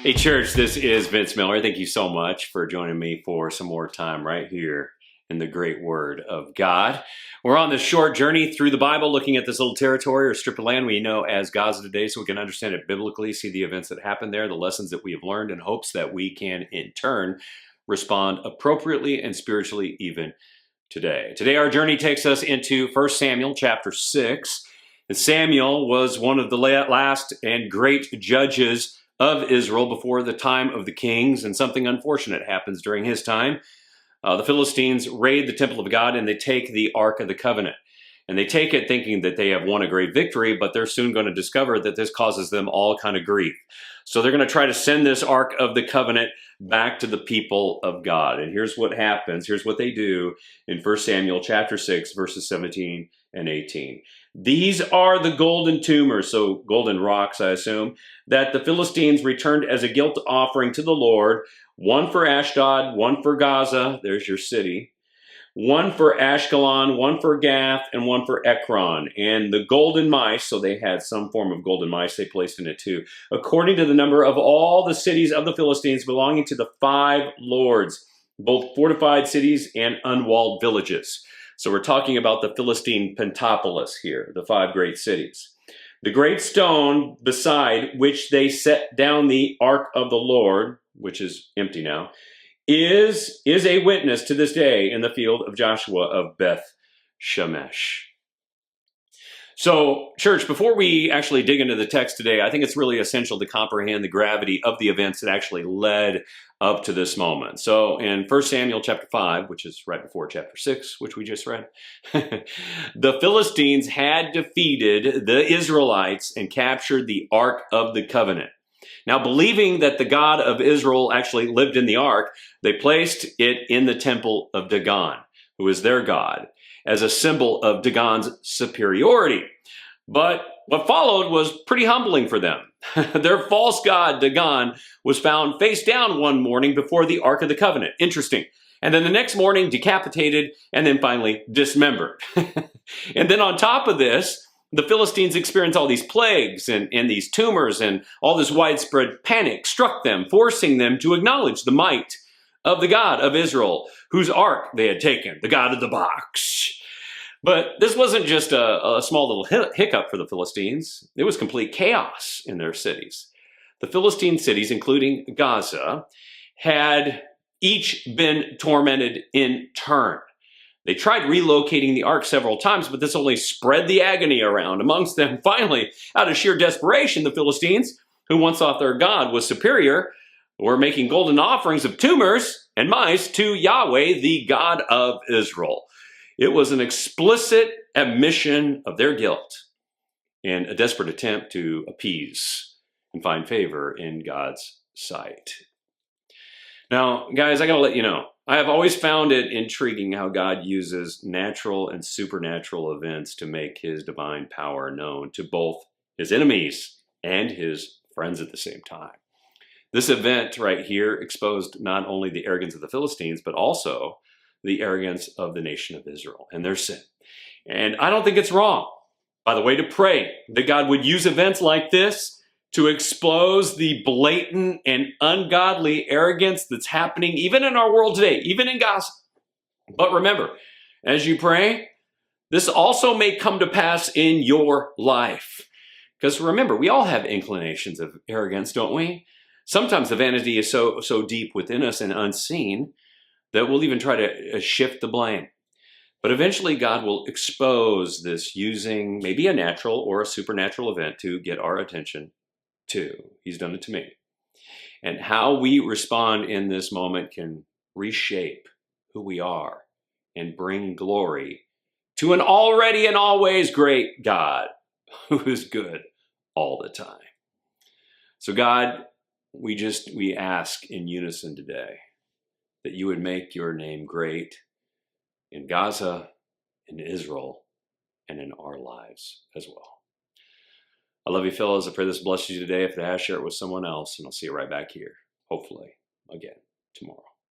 Hey church, this is Vince Miller. Thank you so much for joining me for some more time right here in the great Word of God. We're on this short journey through the Bible, looking at this little territory or strip of land we know as Gaza today, so we can understand it biblically, see the events that happened there, the lessons that we have learned, in hopes that we can in turn respond appropriately and spiritually even today. Today our journey takes us into 1 Samuel chapter 6. And Samuel was one of the last and great judges of Israel before the time of the kings, and something unfortunate happens during his time. The Philistines raid the temple of God and they take the Ark of the Covenant. And they take it thinking that they have won a great victory, but they're soon going to discover that this causes them all kind of grief. So they're going to try to send this Ark of the Covenant back to the people of God. And here's what happens. Here's what they do in 1 Samuel chapter 6, verses 17 and 18. These are the golden tumors, so golden rocks, I assume, that the Philistines returned as a guilt offering to the Lord, one for Ashdod, one for Gaza, there's your city, one for Ashkelon, one for Gath, and one for Ekron. And the golden mice, so they had some form of golden mice they placed in it too, according to the number of all the cities of the Philistines belonging to the 5 lords, both fortified cities and unwalled villages. So we're talking about the Philistine Pentapolis here, the 5 great cities. The great stone beside which they set down the ark of the Lord, which is empty now, is a witness to this day in the field of Joshua of Beth Shemesh. So, church, before we actually dig into the text today, I think it's really essential to comprehend the gravity of the events that actually led up to this moment. So, in 1 Samuel chapter 5, which is right before chapter 6, which we just read, the Philistines had defeated the Israelites and captured the Ark of the Covenant. Now, believing that the God of Israel actually lived in the ark, they placed it in the temple of Dagon, who is their God, as a symbol of Dagon's superiority. But what followed was pretty humbling for them. Their false god, Dagon, was found face down one morning before the Ark of the Covenant. Interesting. And then the next morning, decapitated, and then finally dismembered. And then on top of this, the Philistines experienced all these plagues and these tumors, and all this widespread panic struck them, forcing them to acknowledge the might of the God of Israel, whose ark they had taken, the God of the box. But this wasn't just a small little hiccup for the Philistines. It was complete chaos in their cities. The Philistine cities, including Gaza, had each been tormented in turn. They tried relocating the ark several times, but this only spread the agony around amongst them. Finally, out of sheer desperation, the Philistines, who once thought their God was superior, were making golden offerings of tumors and mice to Yahweh, the God of Israel. It was an explicit admission of their guilt and a desperate attempt to appease and find favor in God's sight. Now, guys, I gotta let you know, I have always found it intriguing how God uses natural and supernatural events to make his divine power known to both his enemies and his friends at the same time. This event right here exposed not only the arrogance of the Philistines, but also the arrogance of the nation of Israel and their sin. And I don't think it's wrong, by the way, to pray that God would use events like this to expose the blatant and ungodly arrogance that's happening even in our world today, even in Gaza. But remember, as you pray, this also may come to pass in your life. Because remember, we all have inclinations of arrogance, don't we? Sometimes the vanity is so deep within us and unseen that we'll even try to shift the blame. But eventually God will expose this using maybe a natural or a supernatural event to get our attention too. He's done it to me. And how we respond in this moment can reshape who we are and bring glory to an already and always great God who is good all the time. So God, we ask in unison today that you would make your name great in Gaza, in Israel, and in our lives as well. I love you, fellas. I pray this blesses you today. If it has, share it with someone else, and I'll see you right back here, hopefully, again tomorrow.